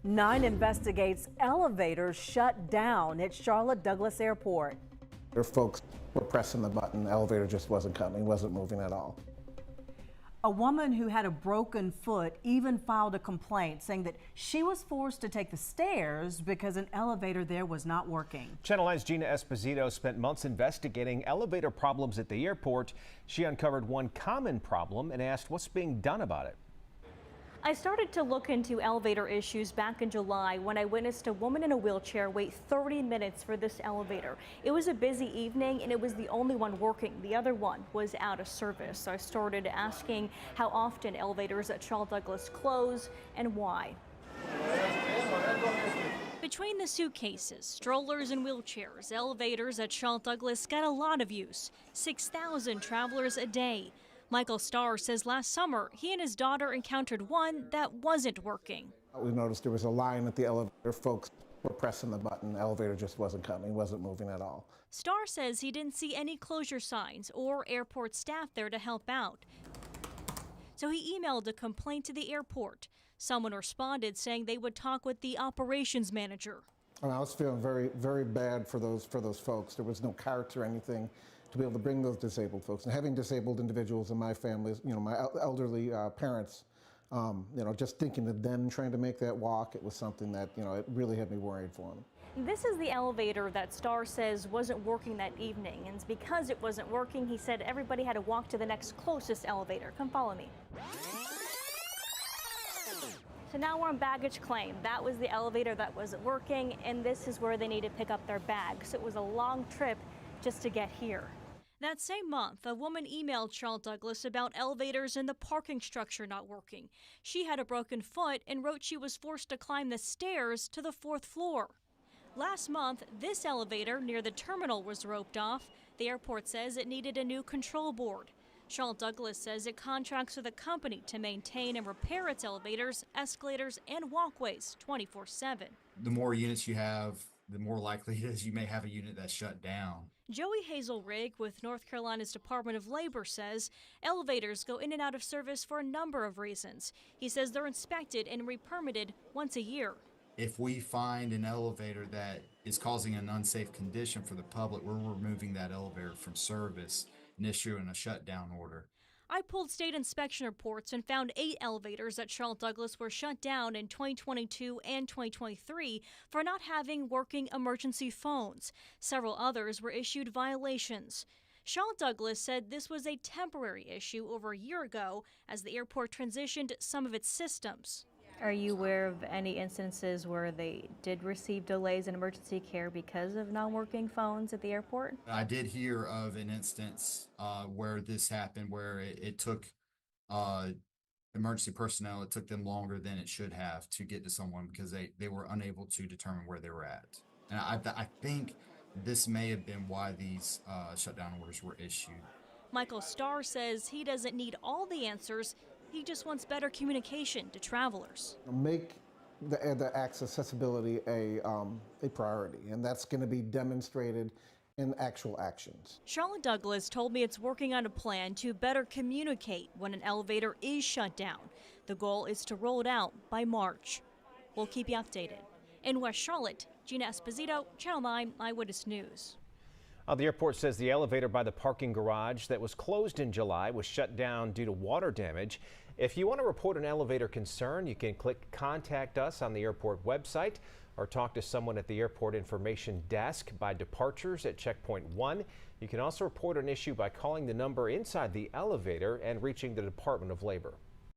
9 investigates elevators shut down at Charlotte Douglas Airport. Their folks were pressing the button. The elevator just wasn't coming, wasn't moving at all. A woman who had a broken foot even filed a complaint saying that she was forced to take the stairs because an elevator there was not working. Channel 9's Gina Esposito spent months investigating elevator problems at the airport. She uncovered one common problem and asked what's being done about it. I started to look into elevator issues back in July when I witnessed a woman in a wheelchair wait 30 minutes for this elevator. It was a busy evening and it was the only one working. The other one was out of service. So I started asking how often elevators at Charlotte Douglas close and why. Between the suitcases, strollers, and wheelchairs, elevators at Charlotte Douglas got a lot of use. 6,000 travelers a day. Michael Starr says last summer he and his daughter encountered one that wasn't working. We noticed there was a line at the elevator. Folks were pressing the button. The elevator just wasn't coming, wasn't moving at all. Starr says he didn't see any closure signs or airport staff there to help out. So he emailed a complaint to the airport. Someone responded saying they would talk with the operations manager. I was feeling very, very bad for those folks. There was no carts or anything to be able to bring those disabled folks. And having disabled individuals in my family, my elderly parents, just thinking of them trying to make that walk, it was something that, it really had me worried for them. This is the elevator that Starr says wasn't working that evening. And because it wasn't working, he said everybody had to walk to the next closest elevator. Come follow me. So now we're on baggage claim. That was the elevator that wasn't working, and this is where they need to pick up their bags. So it was a long trip just to get here. That same month, a woman emailed Charlotte Douglas about elevators in the parking structure not working. She had a broken foot and wrote she was forced to climb the stairs to the 4th floor. Last month, this elevator near the terminal was roped off. The airport says it needed a new control board. Charlotte Douglas says it contracts with a company to maintain and repair its elevators, escalators, and walkways 24/7. The more units you have, the more likely it is you may have a unit that's shut down. Joey Hazelrig with North Carolina's Department of Labor says elevators go in and out of service for a number of reasons. He says they're inspected and re-permitted once a year. If we find an elevator that is causing an unsafe condition for the public, we're removing that elevator from service and issuing a shutdown order. I pulled state inspection reports and found 8 elevators at Charlotte Douglas were shut down in 2022 and 2023 for not having working emergency phones. Several others were issued violations. Charlotte Douglas said this was a temporary issue over a year ago as the airport transitioned some of its systems. Are you aware of any instances where they did receive delays in emergency care because of non-working phones at the airport? I did hear of an instance where this happened, where it took emergency personnel, it took them longer than it should have to get to someone because they were unable to determine where they were at. And I think this may have been why these shutdown orders were issued. Michael Starr says he doesn't need all the answers. He just wants better communication to travelers. Make the accessibility a priority, and that's going to be demonstrated in actual actions. Charlotte Douglas told me it's working on a plan to better communicate when an elevator is shut down. The goal is to roll it out by March. We'll keep you updated. In West Charlotte, Gina Esposito, Channel 9 Eyewitness News. The airport says the elevator by the parking garage that was closed in July was shut down due to water damage. If you want to report an elevator concern, you can click Contact Us on the airport website or talk to someone at the airport information desk by departures at checkpoint 1. You can also report an issue by calling the number inside the elevator and reaching the Department of Labor.